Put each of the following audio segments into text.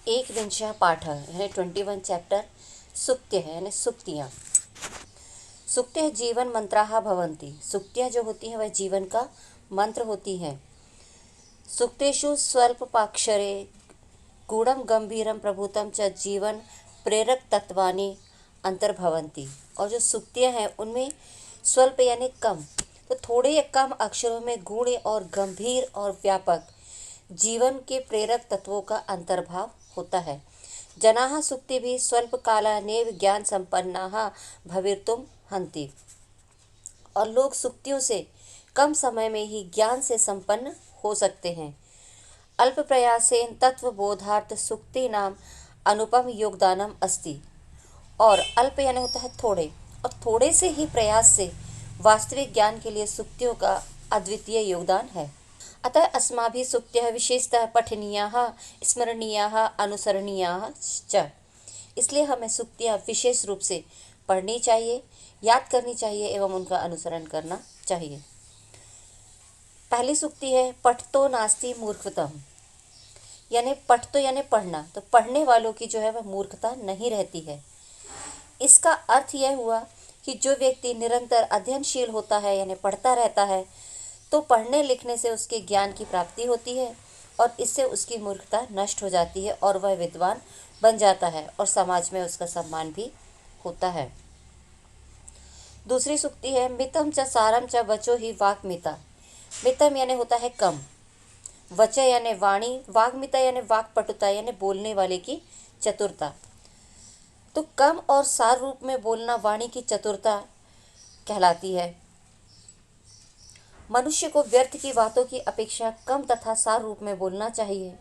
एकविंशः पाठः यानी 21 चैप्टर सुक्त्यः यानी सुक्तियाँ। सुक्त्यः जीवन मंत्राः भवन्ति। सुक्तियाँ जो होती हैं वह जीवन का मंत्र होती हैं। सुक्तेषु स्वल्पाक्षरे गूढ़ं गंभीरं प्रभुतं च जीवन प्रेरक तत्वानि अंतर्भवन्ति। और जो सुक्तियाँ हैं उनमें स्वल्प यानी कम, तो थोड़े या कम अक्षरों में गूढ़ और गंभीर और व्यापक जीवन के प्रेरक तत्वों का अंतर्भाव होता है। जनाः सुक्तिभिः स्वल्पकालानेव ज्ञान संपन्नाः भवितुम् हन्ति। और लोग सुक्तियों से कम समय में ही ज्ञान से संपन्न हो सकते हैं। अल्प प्रयासेन तत्वबोधार्थ सुक्तीनाम अनुपम योगदानम अस्ति। और अल्प यानी होता है थोड़े, और थोड़े से ही प्रयास से वास्तविक ज्ञान के लिए सुक्तियों का अद्वितीय योगदान है। अतः अस्माभिः सुक्त्यः विशेषतः पठनीयाः, स्मरणीयाः, अनुसरणीयाः च। इसलिए हमें सुक्तियाँ विशेष रूप से पढ़नी चाहिए, याद करनी चाहिए एवं उनका अनुसरण करना चाहिए। पहली सुक्ति है पठतो नास्ति मूर्खतम, यानी पठतो यानी पढ़ना, तो पढ़ने वालों की जो है वह मूर्खता नहीं रहती है। इसका अर्थ यह हुआ कि जो व्यक्ति निरंतर अध्ययनशील होता है यानी पढ़ता रहता है, तो पढ़ने लिखने से उसके ज्ञान की प्राप्ति होती है और इससे उसकी मूर्खता नष्ट हो जाती है और वह विद्वान बन जाता है और समाज में उसका सम्मान भी होता है। दूसरी सुक्ति है मितम च सारम च वचो ही वाग्मिता। मितम यानी होता है कम, वच यानी वाणी, वाग्मिता यानी वाक्पटुता यानी बोलने वाले की चतुरता। तो कम और सार रूप में बोलना वाणी की चतुरता कहलाती है। मनुष्य को व्यर्थ की बातों की अपेक्षा कम तथा सार रूप में बोलना चाहिए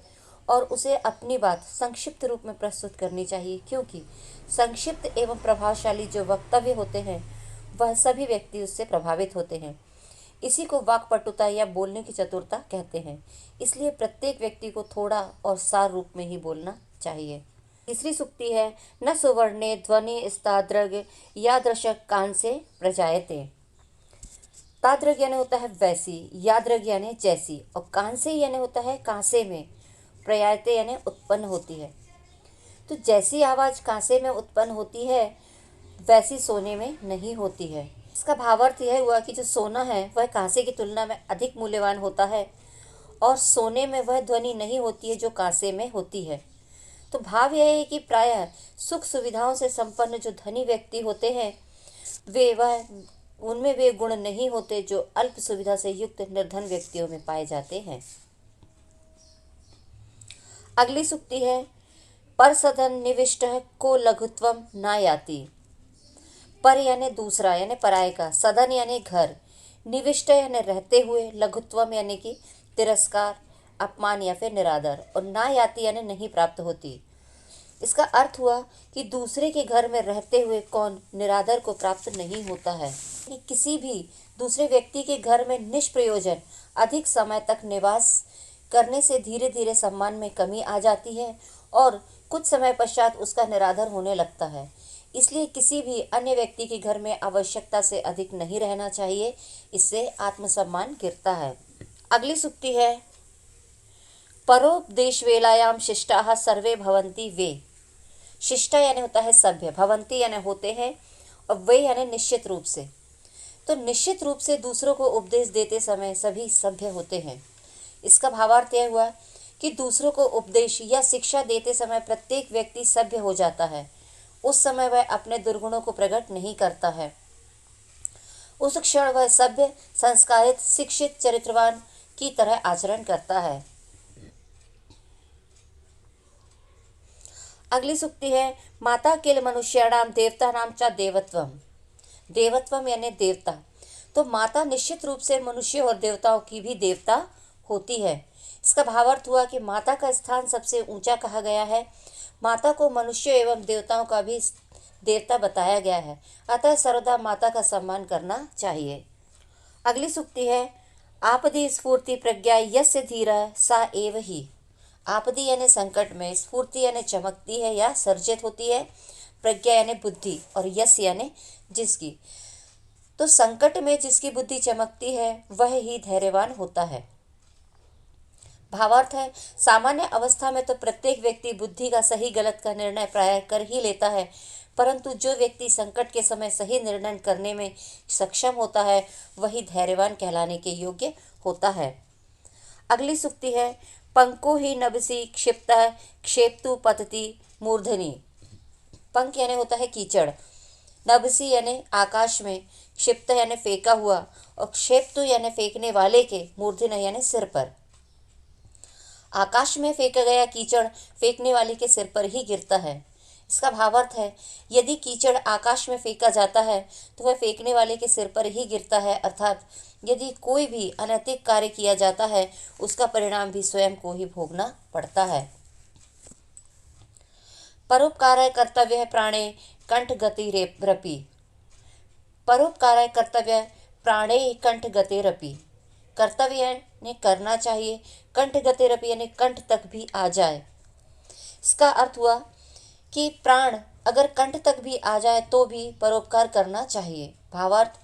और उसे अपनी बात संक्षिप्त रूप में प्रस्तुत करनी चाहिए, क्योंकि संक्षिप्त एवं प्रभावशाली जो वक्तव्य होते हैं वह सभी व्यक्ति उससे प्रभावित होते हैं। इसी को वाक्पटुता या बोलने की चतुरता कहते हैं। इसलिए प्रत्येक व्यक्ति को थोड़ा और सार रूप में ही बोलना चाहिए। तीसरी सुक्ति है न सुवर्णे ध्वनि स्ताद्रग यादृशक कान से प्रजायते। ताद्रग यानी होता है वैसी, याद्रग यानी जैसी, और कांसे यानी होता है कांसे में, प्रयायते यानी उत्पन्न होती है। तो जैसी आवाज़ कांसे में उत्पन्न होती है वैसी सोने में नहीं होती है। इसका भावार्थ यह हुआ कि जो सोना है वह कांसे की तुलना में अधिक मूल्यवान होता है और सोने में वह ध्वनि नहीं होती है जो कांसे में होती है। तो भाव यह है कि प्रायः सुख सुविधाओं से संपन्न जो धनी व्यक्ति होते हैं उनमें वे गुण नहीं होते जो अल्प सुविधा से युक्त निर्धन व्यक्तियों में पाए जाते हैं। अगली सुक्ति है पर सदन निविष्ट को लघुत्वम न याति। पर यानी दूसरा यानी पराये का, सदन यानी घर, निविष्ट यानी रहते हुए, लघुत्वम यानी कि तिरस्कार, अपमान या फिर निरादर, और ना याति यानी नहीं प्राप्त होती। इसका अर्थ हुआ कि दूसरे के घर में रहते हुए कौन निरादर को प्राप्त नहीं होता है। कि किसी भी दूसरे व्यक्ति के घर में निष्प्रयोजन अधिक समय तक निवास करने से धीरे धीरे सम्मान में कमी आ जाती है और कुछ समय पश्चात उसका निरादर होने लगता है। इसलिए किसी भी अन्य व्यक्ति के घर में आवश्यकता से अधिक नहीं रहना चाहिए, इससे आत्मसम्मान गिरता है। अगली सुक्ति है परोपदेश वेलायाम शिष्टाः सर्वे भवन्ति वे। शिष्टा यानी होता है सभ्य, भवंती यानी होते हैं, और वे यानी निश्चित रूप से। तो निश्चित रूप से दूसरों को उपदेश देते समय सभी सभ्य होते हैं। इसका भावार्थ यह हुआ कि दूसरों को उपदेश या शिक्षा देते समय प्रत्येक व्यक्ति सभ्य हो जाता है। उस समय वह अपने दुर्गुणों को प्रकट नहीं करता है। उस क्षण वह सभ्य, संस्कारित, शिक्षित, चरित्रवान की तरह आचरण करता है। अगली सुक्ति है माता किल मनुष्याणाम देवता नाम च देवत्वम। देवत्वम यानी देवता। तो माता निश्चित रूप से मनुष्य और देवताओं की भी देवता होती है। इसका भावार्थ हुआ कि माता का स्थान सबसे ऊंचा कहा गया है। माता को मनुष्य एवं देवताओं का भी देवता बताया गया है, अतः सर्वदा माता का सम्मान करना चाहिए। अगली सुक्ति है आपदी स्फूर्ति प्रज्ञा यस्य धीरः सा एव ही। आपदी यानी संकट में, स्फूर्ति यानी चमकती है या सर्जित होती है, प्रज्ञा यानी बुद्धि, और यश यानी जिसकी। तो संकट में जिसकी बुद्धि चमकती है वह ही धैर्यवान होता है। भावार्थ है, सामान्य अवस्था में तो प्रत्येक व्यक्ति बुद्धि का सही गलत का निर्णय प्राय कर ही लेता है, परंतु जो व्यक्ति संकट के समय सही निर्णय करने में सक्षम होता है वही धैर्यवान कहलाने के योग्य होता है। अगली सूक्ति है, पंको ही नभसी क्षिप्त क्षेप्तु पतति मूर्धनि। पंख यानी होता है कीचड़, नभसी यानी आकाश में, क्षिप्त यानी फेंका हुआ, और क्षेप्तु यानी फेंकने वाले के, मूर्धन यानी सिर पर। आकाश में फेंका गया कीचड़ फेंकने वाले के सिर पर ही गिरता है। इसका भावार्थ है, यदि कीचड़ आकाश में फेंका जाता है तो वह फेंकने वाले के सिर पर ही गिरता है, अर्थात यदि कोई भी अनैतिक कार्य किया जाता है उसका परिणाम भी स्वयं को ही भोगना पड़ता है। परोपकार कर्तव्य प्राणे कंठ गति रपि। परोपकार कर्तव्य प्राणे कंठ गति रपि, कर्तव्य यानी करना चाहिए, कंठ गति रपि यानी कंठ तक भी आ जाए। इसका अर्थ हुआ कि प्राण अगर कंठ तक भी आ जाए तो भी परोपकार करना चाहिए। भावार्थ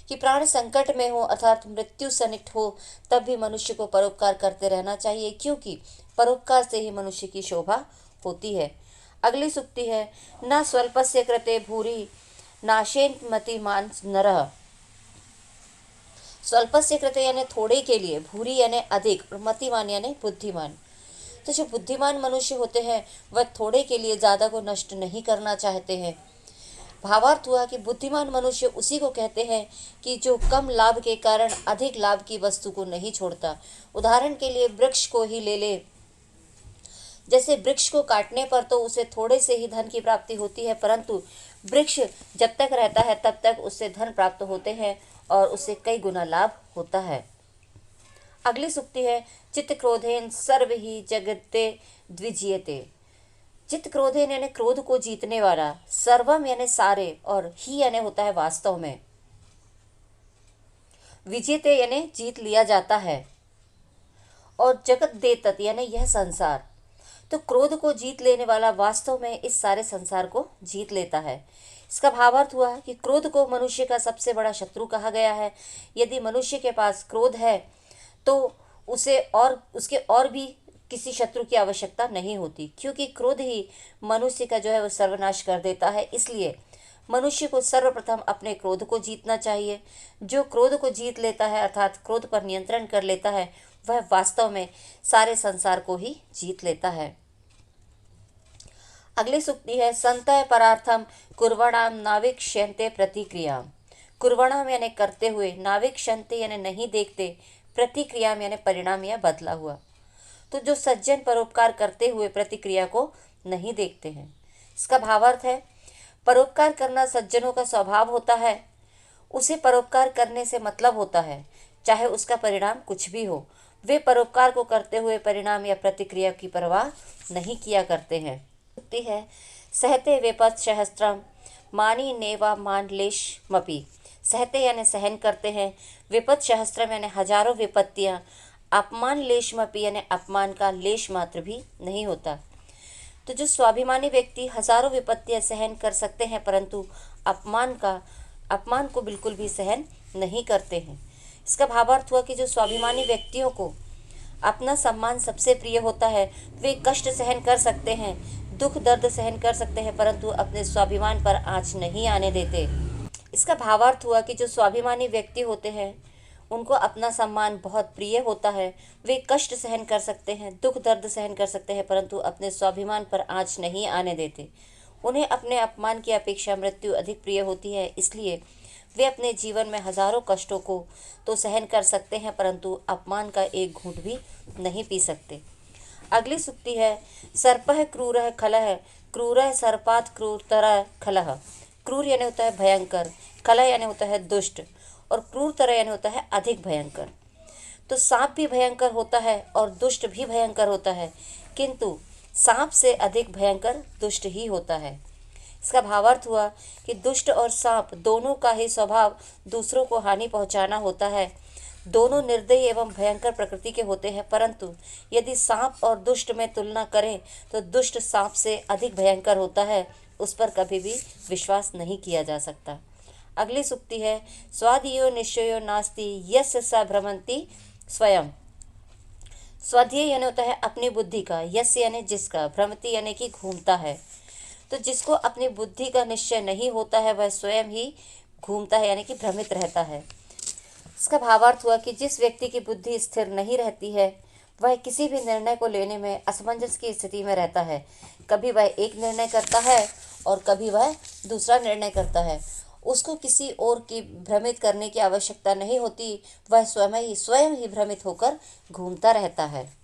कि प्राण संकट में हो अर्थात मृत्यु सन्निहित हो तब भी मनुष्य को परोपकार करते रहना चाहिए, क्योंकि परोपकार से ही मनुष्य की शोभा होती है। अगली सूक्ति है, न स्वल्पस्य कृते भूरि नाशेन मतिमान नरः। स्वल्पस्य कृते यानी थोड़े के लिए, भूरि यानी अधिक, और मतिमान यानी बुद्धिमान। तो जो बुद्धिमान मनुष्य होते हैं वह थोड़े के लिए ज़्यादा को नष्ट नहीं करना चाहते हैं। भावार्थ हुआ कि बुद्धिमान मनुष्य उसी को कहते हैं कि जो कम लाभ के कारण अधिक लाभ की वस्तु को नहीं छोड़ता। उदाहरण के लिए वृक्ष को ही ले ले, जैसे वृक्ष को काटने पर तो उसे थोड़े से ही धन की प्राप्ति होती है, परंतु वृक्ष जब तक रहता है तब तक उससे धन प्राप्त होते हैं और उससे कई गुना लाभ होता है। अगली सूक्ति है, चित्त क्रोधेन सर्व ही जगते द्विजीयते। चित्त क्रोधेन यानी क्रोध को जीतने वाला, सर्वम यानी सारे, और ही यानी होता है वास्तव में, विजेते यानी जीत लिया जाता है, और जगत देतत यानी यह संसार। तो क्रोध को जीत लेने वाला वास्तव में इस सारे संसार को जीत लेता है। इसका भावार्थ हुआ कि क्रोध को मनुष्य का सबसे बड़ा शत्रु कहा गया है। यदि मनुष्य के पास क्रोध है तो उसके और भी किसी शत्रु की आवश्यकता नहीं होती, क्योंकि क्रोध ही मनुष्य का जो है वो सर्वनाश कर देता है। इसलिए मनुष्य को सर्वप्रथम अपने क्रोध को जीतना चाहिए। जो क्रोध को जीत लेता है अर्थात क्रोध पर नियंत्रण कर लेता है वह वास्तव में सारे संसार को ही जीत लेता है। अगली सूक्ति है, संतय परार्थम कुर्वणाम नाविक्ष्यन्ते प्रतिक्रिया। कुर्वणाम यानी करते हुए, नाविक्ष्यन्ते यानी नहीं देखते, प्रतिक्रिया यानी परिणाम या बदला हुआ। तो जो सज्जन परोपकार करते हुए प्रतिक्रिया को नहीं देखते हैं। इसका भावार्थ है, परोपकार करना सज्जनों का स्वभाव होता है। उसे परोपकार करने से मतलब होता है, चाहे उसका परिणाम कुछ भी हो। वे परोपकार को करते हुए परिणाम या प्रतिक्रिया की परवाह नहीं किया करते हैं। है सहते विपत् सहस्त्रम मानी नेवा मान लेशमपि। सहते यानी सहन करते हैं, विपत् सहस्त्रम यानी हजारों विपत्तियां, अपमान लेशमपि यानी अपमान का लेश मात्र भी नहीं होता। तो जो स्वाभिमानी व्यक्ति हजारों विपत्तियां सहन कर सकते हैं परंतु अपमान को बिल्कुल भी सहन नहीं करते हैं। इसका भावार्थ हुआ कि जो स्वाभिमानी व्यक्तियों को अपना सम्मान सबसे प्रिय होता है, वे कष्ट सहन कर सकते हैं, दुख दर्द सहन कर सकते हैं, परंतु अपने स्वाभिमान पर आंच नहीं आने देते। इसका भावार्थ हुआ कि जो स्वाभिमानी व्यक्ति होते हैं उनको अपना सम्मान बहुत प्रिय होता है। वे कष्ट सहन कर सकते हैं, दुख दर्द सहन कर सकते हैं, परंतु अपने स्वाभिमान पर आंच नहीं आने देते। उन्हें अपने अपमान की अपेक्षा मृत्यु अधिक प्रिय होती है, इसलिए वे अपने जीवन में हजारों कष्टों को तो सहन कर सकते हैं परंतु अपमान का एक घूंट भी नहीं पी सकते। अगली सूक्ति है, सर्पः क्रूरः खलः क्रूरः सर्पात् क्रूरतर खलः। क्रूर यानी होता है भयंकर, खलः यानी होता है दुष्ट, और क्रूरतर यानी होता है अधिक भयंकर। तो सांप भी भयंकर होता है और दुष्ट भी भयंकर होता है, किंतु सांप से अधिक भयंकर दुष्ट ही होता है। इसका भावार्थ हुआ कि दुष्ट और सांप दोनों का ही स्वभाव दूसरों को हानि पहुंचाना होता है। दोनों निर्दयी एवं भयंकर प्रकृति के होते हैं, परंतु यदि सांप और दुष्ट में तुलना करें तो दुष्ट सांप से अधिक भयंकर होता है, उस पर कभी भी विश्वास नहीं किया जा सकता। अगली सूक्ति है, स्वादियो निश्चयो नास्ति यस्य स भ्रमन्ति स्वयं। स्वाध्याय यानी होता है अपनी बुद्धि का, यस्य यानी जिसका, भ्रमति यानी कि घूमता है। तो जिसको अपनी बुद्धि का निश्चय नहीं होता है वह स्वयं ही घूमता है यानी कि भ्रमित रहता है। इसका भावार्थ हुआ कि जिस व्यक्ति की बुद्धि स्थिर नहीं रहती है वह किसी भी निर्णय को लेने में असमंजस की स्थिति में रहता है। कभी वह एक निर्णय करता है और कभी वह दूसरा निर्णय करता है। उसको किसी और की भ्रमित करने की आवश्यकता नहीं होती, वह स्वयं ही भ्रमित होकर घूमता रहता है।